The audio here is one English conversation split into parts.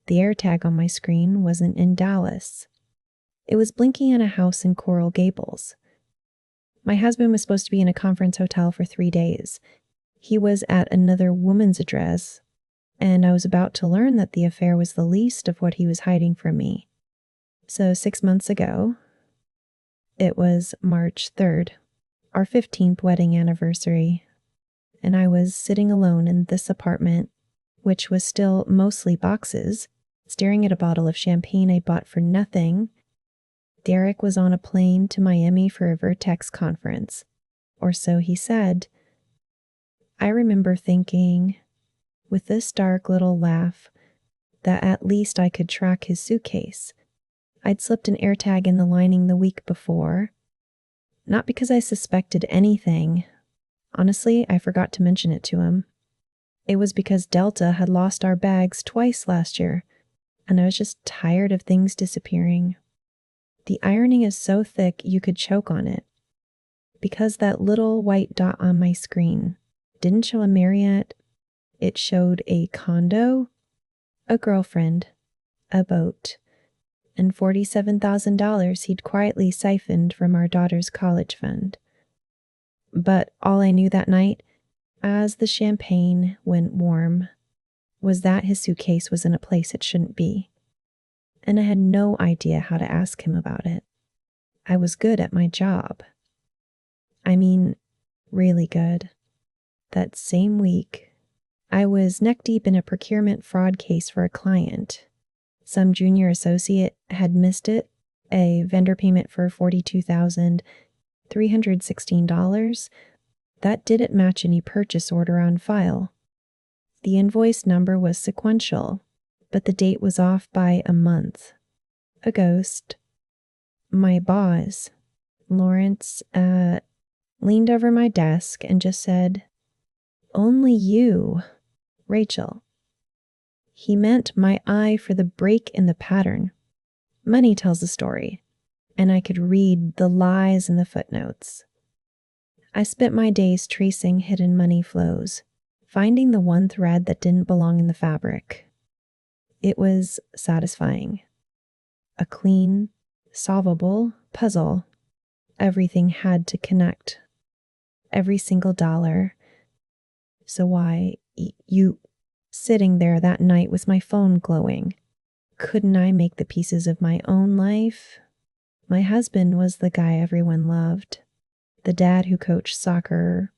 The AirTag on my screen wasn't in Dallas. It was blinking at a house in Coral Gables. My husband was supposed to be in a conference hotel for 3 days. He was at another woman's address, and I was about to learn that the affair was the least of what he was hiding from me. So 6 months ago, it was March 3rd, our 15th wedding anniversary, and I was sitting alone in this apartment, which was still mostly boxes, staring at a bottle of champagne I bought for nothing. Derek was on a plane to Miami for a Vertex conference, or so he said. I remember thinking, with this dark little laugh, that at least I could track his suitcase. I'd slipped an AirTag in the lining the week before, not because I suspected anything. Honestly, I forgot to mention it to him. It was because Delta had lost our bags twice last year, and I was just tired of things disappearing. The irony is so thick you could choke on it. Because that little white dot on my screen didn't show a Marriott, it showed a condo, a girlfriend, a boat, and $47,000 he'd quietly siphoned from our daughter's college fund. But all I knew that night, as the champagne went warm, was that his suitcase was in a place it shouldn't be. And I had no idea how to ask him about it. I was good at my job. I mean, really good. That same week, I was neck deep in a procurement fraud case for a client. Some junior associate had missed it, a vendor payment for $42,316. That didn't match any purchase order on file. The invoice number was sequential, but the date was off by a month. A ghost. My boss, Lawrence, leaned over my desk and just said, "Only you, Rachel." He meant my eye for the break in the pattern. Money tells the story, and I could read the lies in the footnotes. I spent my days tracing hidden money flows, finding the one thread that didn't belong in the fabric. It was satisfying. A clean, solvable puzzle. Everything had to connect. Every single dollar. So why, you sitting there that night with my phone glowing, couldn't I make the pieces of my own life? My husband was the guy everyone loved. The dad who coached soccer.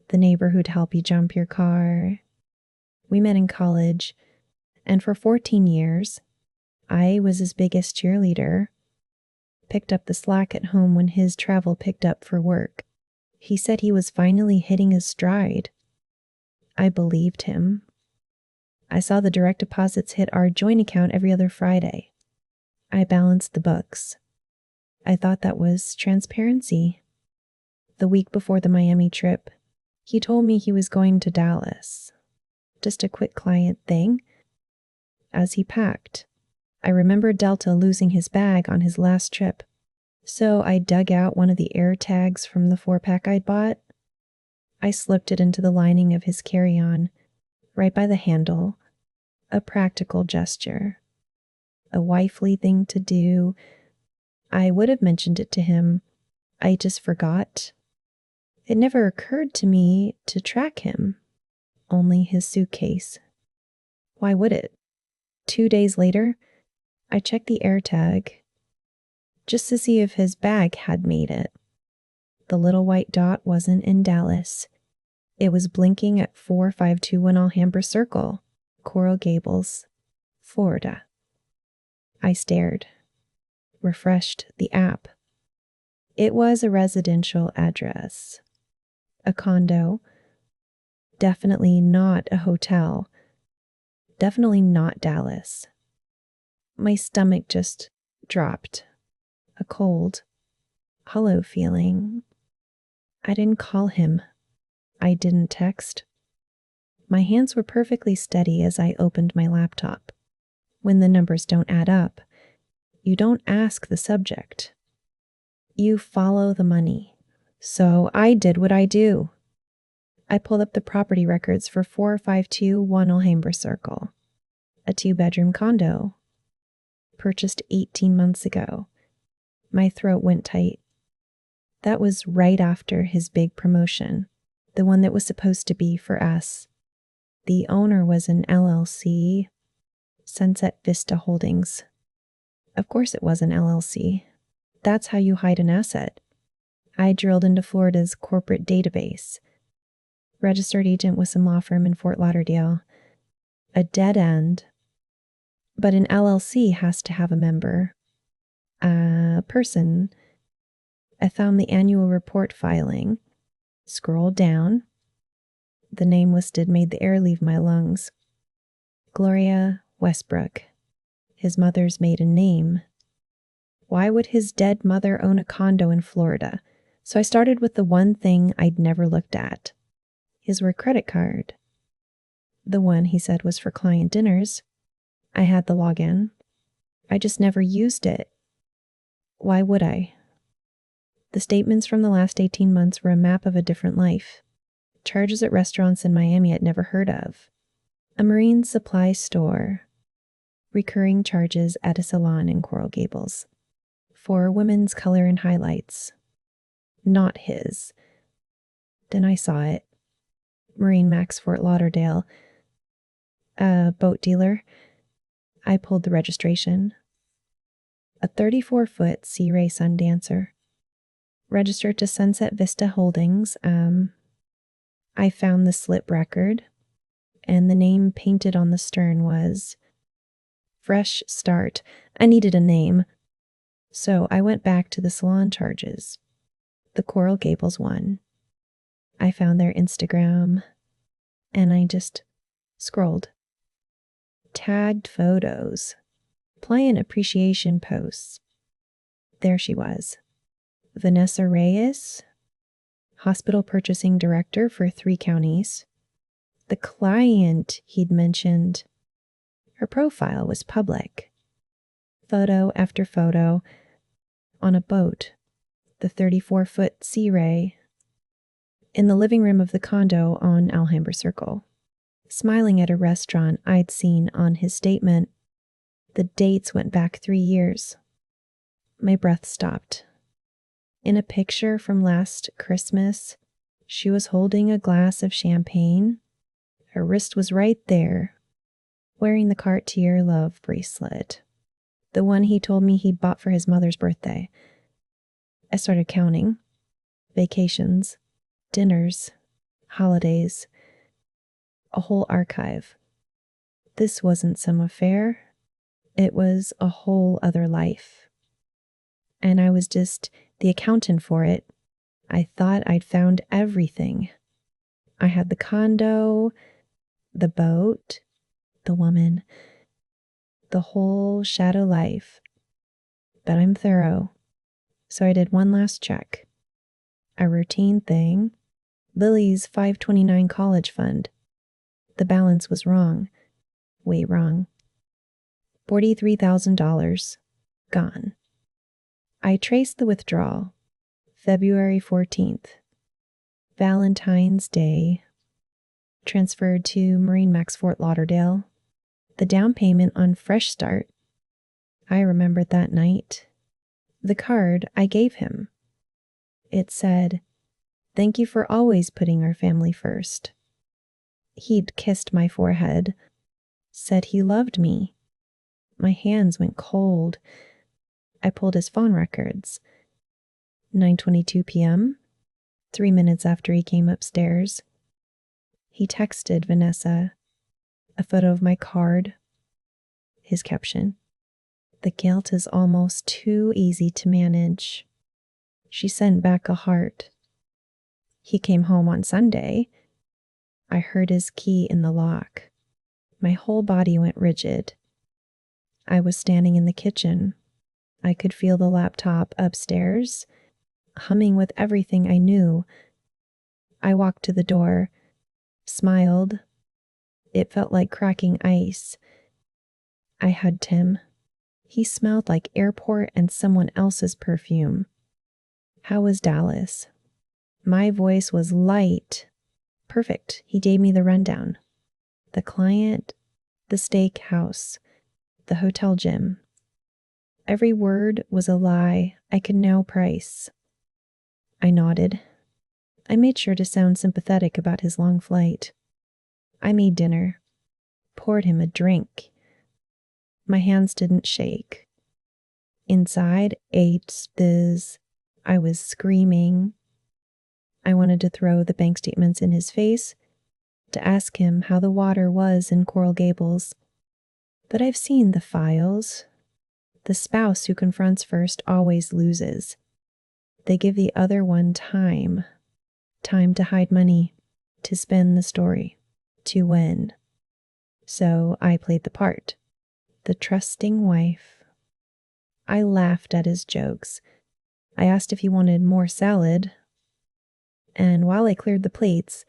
The neighbor who'd help you jump your car. We met in college, and for 14 years, I was his biggest cheerleader. Picked up the slack at home when his travel picked up for work. He said he was finally hitting his stride. I believed him. I saw the direct deposits hit our joint account every other Friday. I balanced the books. I thought that was transparency. The week before the Miami trip, he told me he was going to Dallas. Just a quick client thing. As he packed, I remembered Delta losing his bag on his last trip, so I dug out one of the AirTags from the 4-pack I'd bought. I slipped it into the lining of his carry-on, right by the handle, a practical gesture, a wifely thing to do. I would have mentioned it to him. I just forgot. It never occurred to me to track him, only his suitcase. Why would it? 2 days later, I checked the AirTag just to see if his bag had made it. The little white dot wasn't in Dallas. It was blinking at 4521 Alhambra Circle, Coral Gables, Florida. I stared, refreshed the app. It was a residential address. A condo. Definitely not a hotel. Definitely not Dallas. My stomach just dropped. A cold, hollow feeling. I didn't call him. I didn't text. My hands were perfectly steady as I opened my laptop. When the numbers don't add up, you don't ask the subject. You follow the money. So I did what I do. I pulled up the property records for 4521 Alhambra Circle. A 2-bedroom condo. Purchased 18 months ago. My throat went tight. That was right after his big promotion, the one that was supposed to be for us. The owner was an LLC, Sunset Vista Holdings. Of course it was an LLC. That's how you hide an asset. I drilled into Florida's corporate database. Registered agent with some law firm in Fort Lauderdale. A dead end. But an LLC has to have a member. A person. I found the annual report filing. Scrolled down. The name listed made the air leave my lungs. Gloria Westbrook. His mother's maiden name. Why would his dead mother own a condo in Florida? So I started with the one thing I'd never looked at. His work credit card. The one he said was for client dinners. I had the login. I just never used it. Why would I? The statements from the last 18 months were a map of a different life. Charges at restaurants in Miami I'd never heard of. A marine supply store. Recurring charges at a salon in Coral Gables. For women's color and highlights. Not his. Then I saw it. Marine Max Fort Lauderdale. A boat dealer. I pulled the registration. A 34-foot Sea Ray Sundancer. Registered to Sunset Vista Holdings. I found the slip record, and the name painted on the stern was Fresh Start. I needed a name, so I went back to the salon charges. The Coral Gables one. I found their Instagram, and I just scrolled. Tagged photos. Client appreciation posts. There she was. Vanessa Reyes, hospital purchasing director for 3 counties. The client he'd mentioned, her profile was public. Photo after photo on a boat, the 34-foot Sea Ray, in the living room of the condo on Alhambra Circle, smiling at a restaurant I'd seen on his statement. The dates went back 3 years. My breath stopped. In a picture from last Christmas, she was holding a glass of champagne. Her wrist was right there, wearing the Cartier Love bracelet, the one he told me he'd bought for his mother's birthday. I started counting. Vacations, dinners, holidays, a whole archive. This wasn't some affair. It was a whole other life. And I was just the accountant for it. I thought I'd found everything. I had the condo, the boat, the woman, the whole shadow life. But I'm thorough. So I did one last check. A routine thing. Lily's 529 college fund. The balance was wrong. Way wrong. $43,000. Gone. I traced the withdrawal. February 14th. Valentine's Day. Transferred to Marine Max Fort Lauderdale. The down payment on Fresh Start. I remembered that night. The card I gave him. It said, "Thank you for always putting our family first." He'd kissed my forehead. Said he loved me. My hands went cold. I pulled his phone records. 9:22 p.m., 3 minutes after he came upstairs. He texted Vanessa a photo of my card. His caption, "The guilt is almost too easy to manage." She sent back a heart. He came home on Sunday. I heard his key in the lock. My whole body went rigid. I was standing in the kitchen. I could feel the laptop upstairs, humming with everything I knew. I walked to the door, smiled. It felt like cracking ice. I hugged him. He smelled like airport and someone else's perfume. How was Dallas? My voice was light. Perfect. He gave me the rundown. The client, the steak house, the hotel gym. Every word was a lie I could now price. I nodded. I made sure to sound sympathetic about his long flight. I made dinner, poured him a drink. My hands didn't shake. Inside, I was screaming. I wanted to throw the bank statements in his face, to ask him how the water was in Coral Gables. But I've seen the files. The spouse who confronts first always loses. They give the other one time to hide money, to spin the story, to win. So I played the part, the trusting wife. I laughed at his jokes. I asked if he wanted more salad. And while I cleared the plates,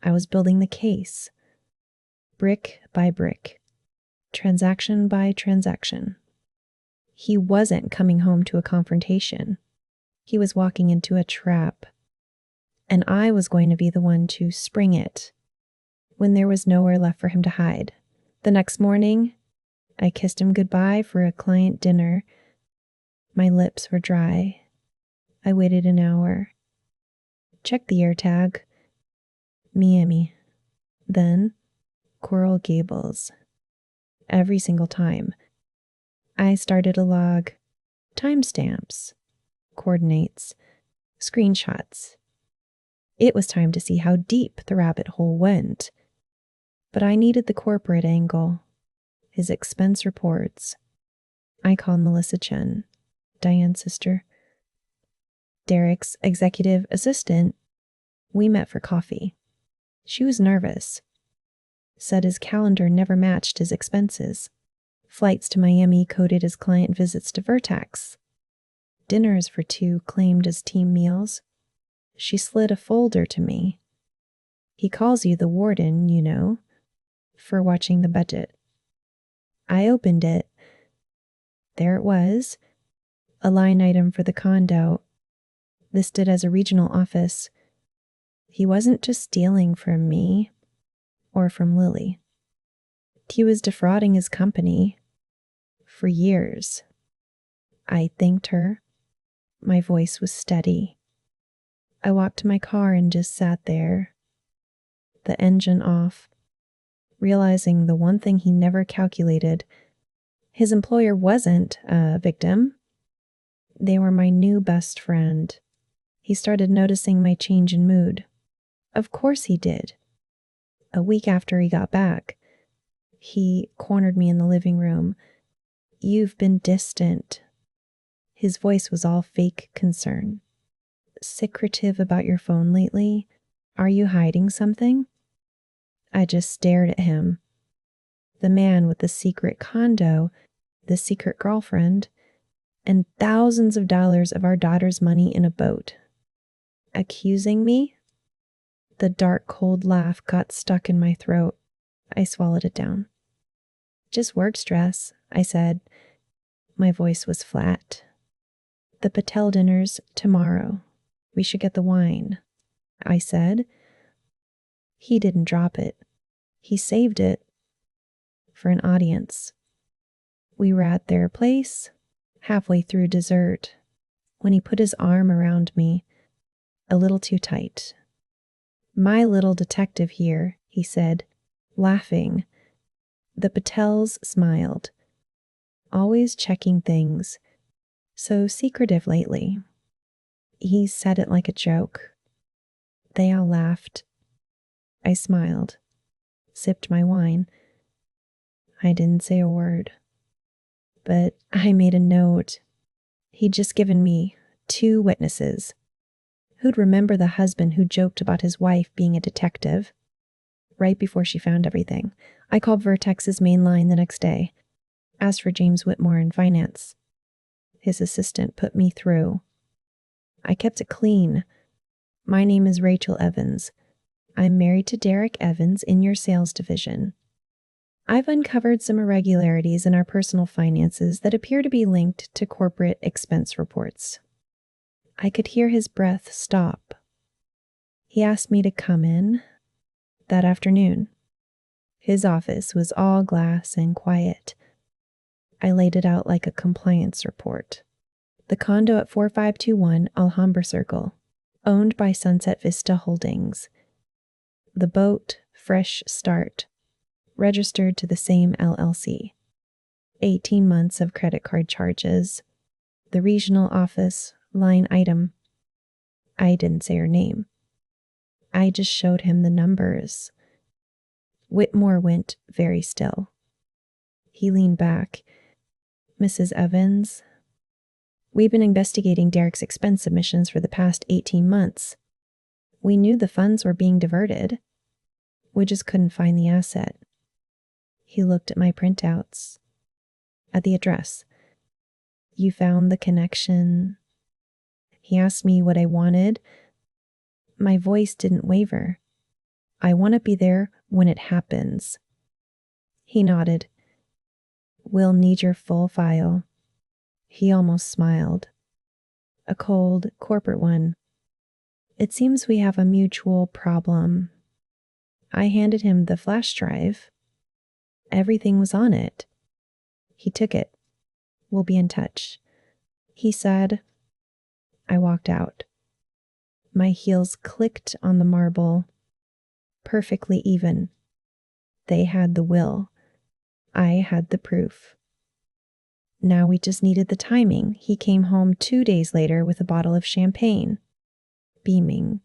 I was building the case, brick by brick, transaction by transaction. He wasn't coming home to a confrontation. He was walking into a trap. And I was going to be the one to spring it when there was nowhere left for him to hide. The next morning, I kissed him goodbye for a client dinner. My lips were dry. I waited an hour. Checked the AirTag. Miami. Then Coral Gables. Every single time. I started a log. Timestamps. Coordinates. Screenshots. It was time to see how deep the rabbit hole went. But I needed the corporate angle. His expense reports. I called Melissa Chen, Diane's sister. Derek's executive assistant. We met for coffee. She was nervous. Said his calendar never matched his expenses. Flights to Miami coded as client visits to Vertex. Dinners for two claimed as team meals. She slid a folder to me. He calls you the Warden, you know, for watching the budget. I opened it. There it was, a line item for the condo, listed as a regional office. He wasn't just stealing from me or from Lily. He was defrauding his company for years. I thanked her. My voice was steady. I walked to my car and just sat there, the engine off, realizing the one thing he never calculated. His employer wasn't a victim. They were my new best friend. He started noticing my change in mood. Of course he did. A week after he got back, he cornered me in the living room. You've been distant. His voice was all fake concern. Secretive about your phone lately? Are you hiding something? I just stared at him. The man with the secret condo, the secret girlfriend, and thousands of dollars of our daughter's money in a boat. Accusing me? The dark, cold laugh got stuck in my throat. I swallowed it down. Just work stress, I said. My voice was flat. The Patel dinner's tomorrow. We should get the wine, I said. He didn't drop it. He saved it for an audience. We were at their place, halfway through dessert, when he put his arm around me, a little too tight. My little detective here, he said, laughing. The Patels smiled, always checking things, so secretive lately. He said it like a joke. They all laughed. I smiled, sipped my wine. I didn't say a word, but I made a note. He'd just given me 2 witnesses. Who'd remember the husband who joked about his wife being a detective? Right before she found everything, I called Vertex's main line the next day, asked for James Whitmore in finance. His assistant put me through. I kept it clean. My name is Rachel Evans. I'm married to Derek Evans in your sales division. I've uncovered some irregularities in our personal finances that appear to be linked to corporate expense reports. I could hear his breath stop. He asked me to come in that afternoon. His office was all glass and quiet. I laid it out like a compliance report. The condo at 4521 Alhambra Circle, owned by Sunset Vista Holdings. The boat, Fresh Start, registered to the same LLC. 18 months of credit card charges. The regional office, line item. I didn't say her name. I just showed him the numbers. Whitmore went very still. He leaned back. Mrs. Evans, we've been investigating Derek's expense submissions for the past 18 months. We knew the funds were being diverted. We just couldn't find the asset. He looked at my printouts, at the address. You found the connection. He asked me what I wanted. My voice didn't waver. I want to be there when it happens. He nodded. We'll need your full file. He almost smiled. A cold, corporate one. It seems we have a mutual problem. I handed him the flash drive. Everything was on it. He took it. We'll be in touch. He said. I walked out. My heels clicked on the marble. Perfectly even. They had the will. I had the proof. Now we just needed the timing. He came home 2 days later with a bottle of champagne. Beaming.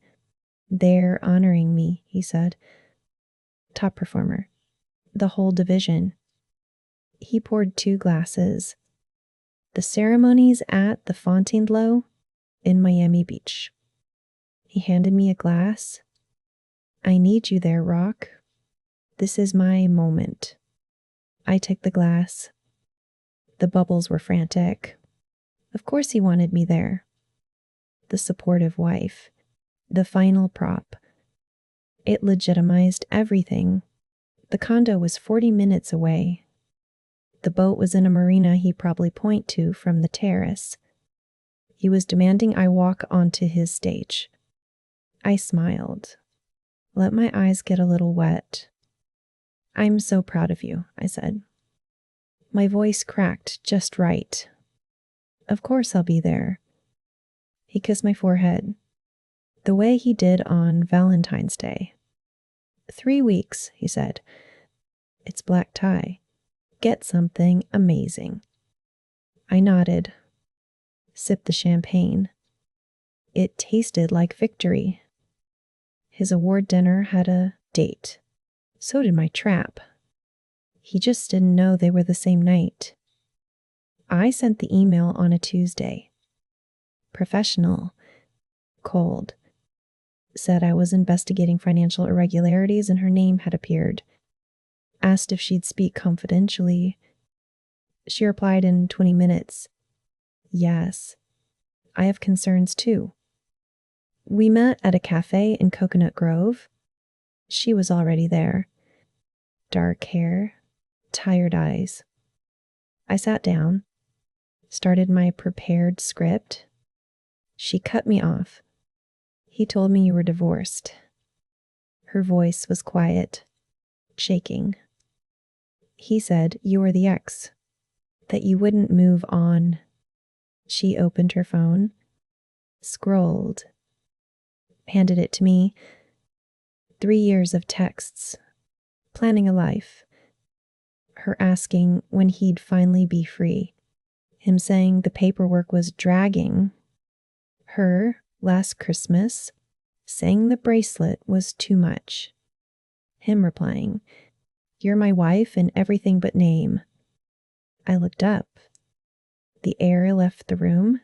They're honoring me, he said. Top performer. The whole division. He poured 2 glasses. The ceremony's at the Fontainebleau in Miami Beach. He handed me a glass. I need you there, Rock. This is my moment. I took the glass. The bubbles were frantic. Of course he wanted me there. The supportive wife. The final prop. It legitimized everything. The condo was 40 minutes away. The boat was in a marina he'd probably point to from the terrace. He was demanding I walk onto his stage. I smiled. Let my eyes get a little wet. I'm so proud of you, I said. My voice cracked just right. Of course I'll be there. He kissed my forehead, the way he did on Valentine's Day. 3 weeks, he said. It's black tie. Get something amazing. I nodded, sipped the champagne. It tasted like victory. His award dinner had a date. So did my trap. He just didn't know they were the same night. I sent the email on a Tuesday. Professional. Cold. Said I was investigating financial irregularities and her name had appeared. Asked if she'd speak confidentially. She replied in 20 minutes. Yes. I have concerns too. We met at a cafe in Coconut Grove. She was already there. Dark hair, tired eyes. I sat down, started my prepared script. She cut me off. He told me you were divorced. Her voice was quiet, shaking. He said you were the ex, that you wouldn't move on. She opened her phone, scrolled, handed it to me. 3 years of texts, planning a life. Her asking when he'd finally be free. Him saying the paperwork was dragging. Her, last Christmas, saying the bracelet was too much. Him replying, "You're my wife in everything but name." I looked up. The air left the room.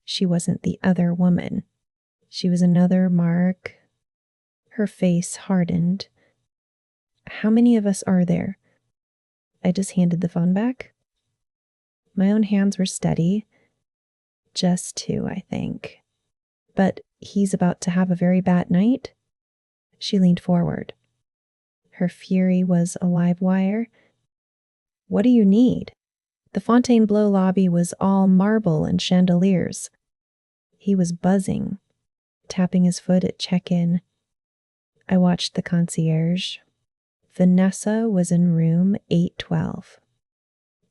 She wasn't the other woman. She was another Mark. Her face hardened. How many of us are there? I just handed the phone back. My own hands were steady. Just 2, I think. But he's about to have a very bad night? She leaned forward. Her fury was a live wire. What do you need? The Fontainebleau lobby was all marble and chandeliers. He was buzzing, tapping his foot at check-in. I watched the concierge. Vanessa was in room 812.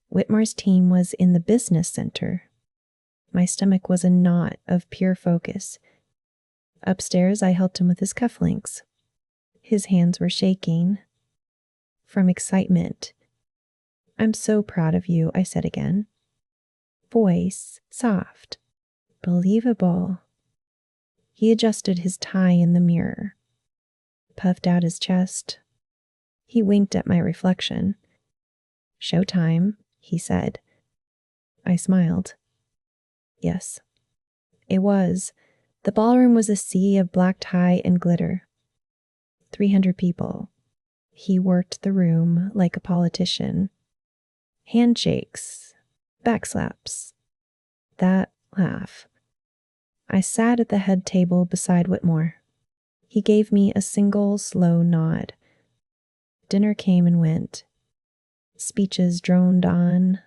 Whitmore's team was in the business center. My stomach was a knot of pure focus. Upstairs, I helped him with his cufflinks. His hands were shaking from excitement. "I'm so proud of you," I said again. Voice soft, believable. He adjusted his tie in the mirror, puffed out his chest. He winked at my reflection. "Showtime," he said. I smiled. Yes, it was. The ballroom was a sea of black tie and glitter. 300 people. He worked the room like a politician. Handshakes, backslaps, that laugh. I sat at the head table beside Whitmore. He gave me a single slow nod. Dinner came and went. Speeches droned on.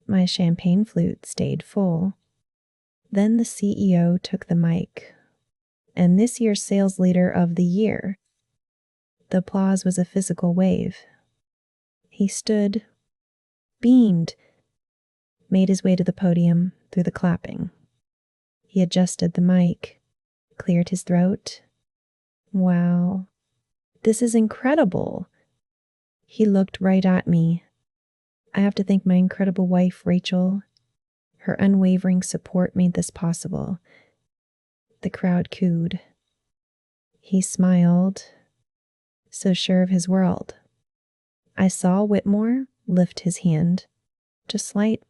My champagne flute stayed full. Then the CEO took the mic. And this year's sales leader of the year. The applause was a physical wave. He stood, beamed, made his way to the podium through the clapping. He adjusted the mic, cleared his throat. "Wow, this is incredible." He looked right at me. I have to thank my incredible wife, Rachel. Her unwavering support made this possible. The crowd cooed. He smiled, so sure of his world. I saw Whitmore lift his hand, just slight.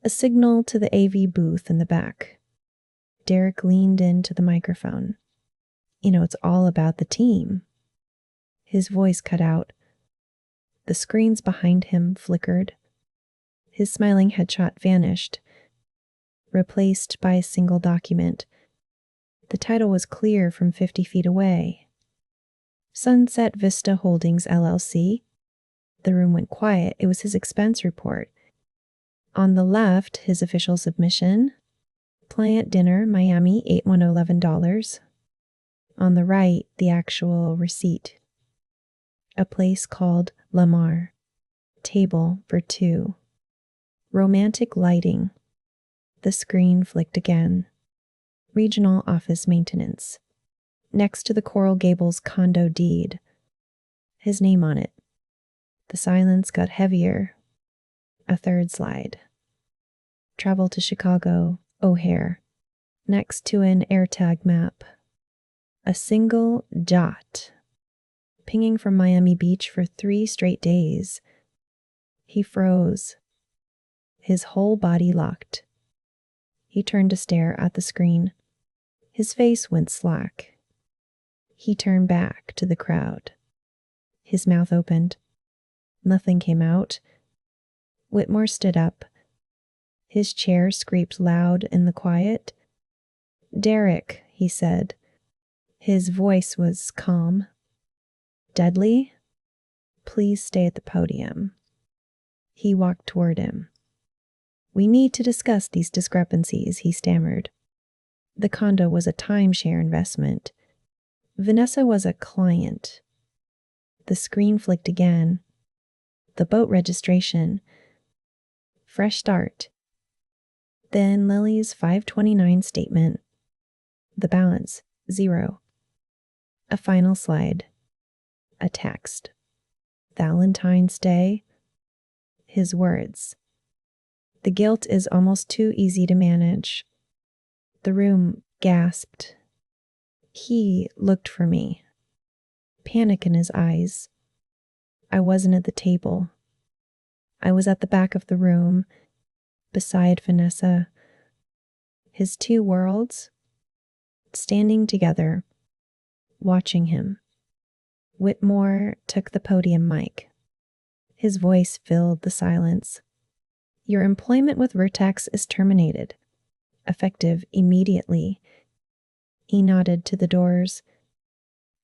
A signal to the AV booth in the back. Derek leaned into the microphone. It's all about the team." His voice cut out. The screens behind him flickered. His smiling headshot vanished, replaced by a single document. The title was clear from 50 feet away. Sunset Vista Holdings, LLC. The room went quiet. It was his expense report. On the left, his official submission. Client dinner, Miami, $81011. On the right, the actual receipt. A place called Lamar. Table for 2. Romantic lighting. The screen flicked again. Regional office maintenance. Next to the Coral Gables condo deed. His name on it. The silence got heavier. A third slide. Travel to Chicago, O'Hare. Next to an AirTag map. A single dot. Pinging from Miami Beach for 3 straight days. He froze. His whole body locked. He turned to stare at the screen. His face went slack. He turned back to the crowd. His mouth opened. Nothing came out. Whitmore stood up. His chair scraped loud in the quiet. "Derek," he said. His voice was calm. "Deadly? Please stay at the podium." He walked toward him. "We need to discuss these discrepancies," he stammered. The condo was a timeshare investment. Vanessa was a client. The screen flicked again. The boat registration. Fresh start. Then Lily's 529 statement. The balance, 0. A final slide. A text. Valentine's Day. His words. "The guilt is almost too easy to manage." The room gasped. He looked for me. Panic in his eyes. I wasn't at the table. I was at the back of the room, beside Vanessa. His 2 worlds, standing together, watching him. Whitmore took the podium mic. His voice filled the silence. "Your employment with Vertex is terminated. Effective immediately." He nodded to the doors.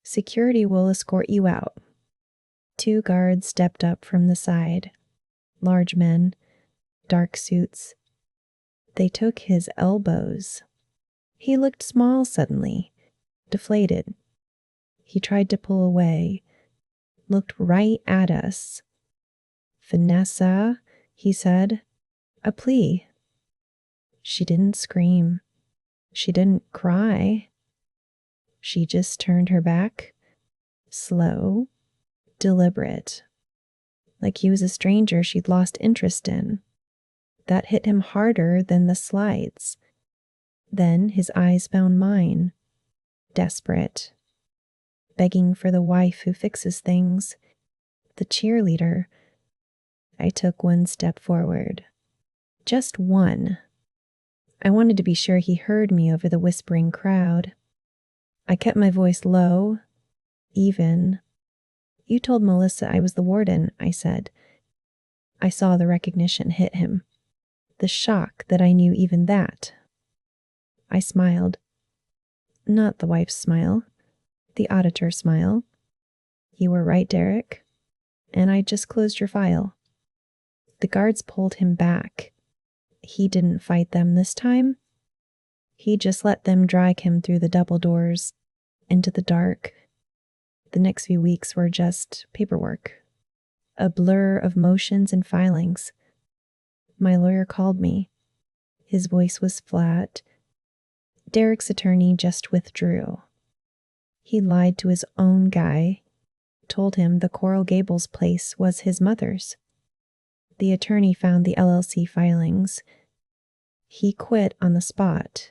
"Security will escort you out." 2 guards stepped up from the side. Large men, dark suits. They took his elbows. He looked small suddenly, deflated. He tried to pull away. looked right at us. "Vanessa," he said, "a plea." She didn't scream. She didn't cry. She just turned her back, slow, deliberate, like he was a stranger she'd lost interest in. That hit him harder than the slides. Then his eyes found mine, desperate, begging for the wife who fixes things, the cheerleader. I took one step forward. Just one. I wanted to be sure he heard me over the whispering crowd. I kept my voice low, even. "You told Melissa I was the warden," I said. I saw the recognition hit him. The shock that I knew even that. I smiled. Not the wife's smile, the auditor's smile. "You were right, Derek. And I just closed your file." The guards pulled him back. He didn't fight them this time. He just let them drag him through the double doors, into the dark. The next few weeks were just paperwork, a blur of motions and filings. My lawyer called me. His voice was flat. Derek's attorney just withdrew. He lied to his own guy, told him the Coral Gables place was his mother's. The attorney found the LLC filings. He quit on the spot,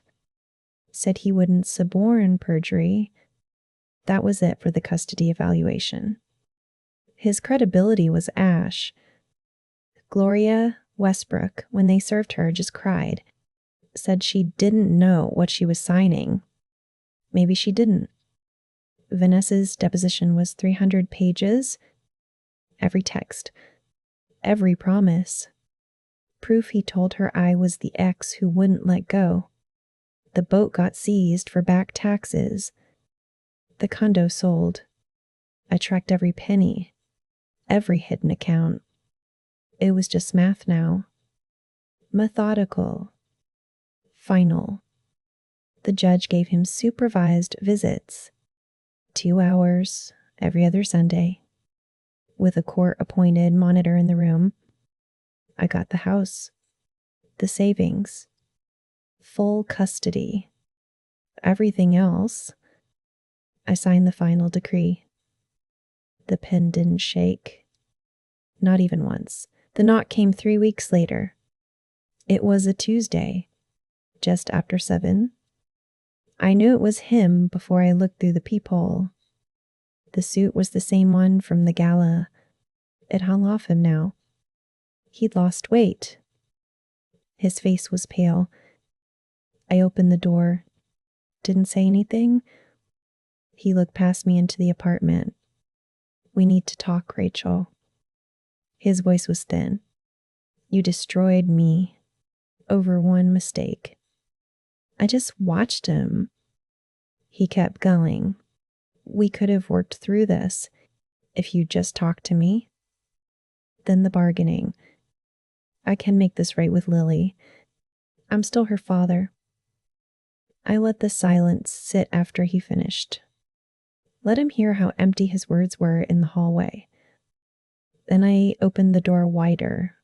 said he wouldn't suborn perjury. That was it for the custody evaluation. His credibility was ash. Gloria Westbrook, when they served her, just cried, said she didn't know what she was signing. Maybe she didn't. Vanessa's deposition was 300 pages. Every text, every promise. Proof he told her I was the ex who wouldn't let go. The boat got seized for back taxes. The condo sold. I tracked every penny, every hidden account. It was just math now. Methodical. Final. The judge gave him supervised visits. 2 hours every other Sunday. With a court-appointed monitor in the room. I got the house. The savings. Full custody. Everything else. I signed the final decree. The pen didn't shake. Not even once. The knock came 3 weeks later. It was a Tuesday, just after 7. I knew it was him before I looked through the peephole. The suit was the same one from the gala. It hung off him now. He'd lost weight. His face was pale. I opened the door. Didn't say anything. He looked past me into the apartment. "We need to talk, Rachel." His voice was thin. "You destroyed me over one mistake." I just watched him. He kept going. "We could have worked through this if you just talked to me." Then the bargaining. "I can make this right with Lily. I'm still her father." I let the silence sit after he finished. Let him hear how empty his words were in the hallway. Then I opened the door wider,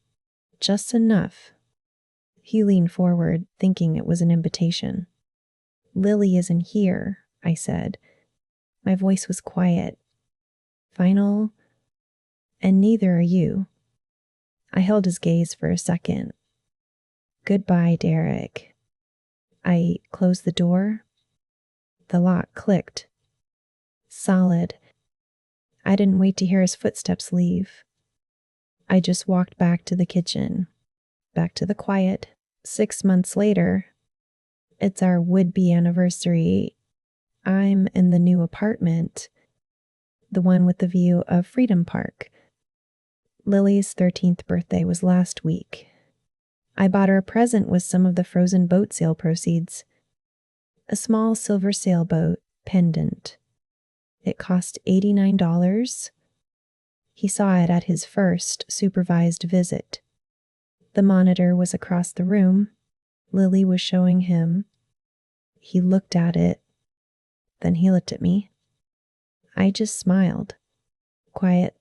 just enough. He leaned forward, thinking it was an invitation. "Lily isn't here," I said. My voice was quiet. "Final, and neither are you." I held his gaze for a second. "Goodbye, Derek." I closed the door. The lock clicked. Solid. I didn't wait to hear his footsteps leave. I just walked back to the kitchen, back to the quiet. 6 months later, it's our would-be anniversary. I'm in the new apartment, the one with the view of Freedom Park. Lily's 13th birthday was last week. I bought her a present with some of the frozen boat sale proceeds. A small silver sailboat pendant. It cost $89. He saw it at his first supervised visit. The monitor was across the room. Lily was showing him. He looked at it. Then he looked at me. I just smiled. Quiet.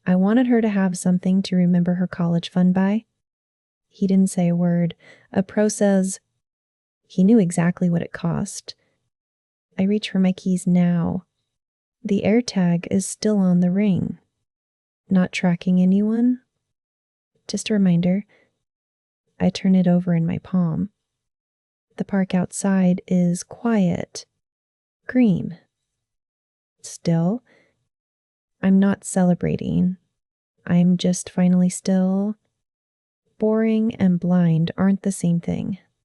I wanted her to have something to remember her college fund by. He didn't say a word. A pro says he knew exactly what it cost. I reach for my keys now. The AirTag is still on the ring. Not tracking anyone? Just a reminder. I turn it over in my palm. The park outside is quiet. Green. Still, I'm not celebrating. I'm just finally still. Boring and blind aren't the same thing.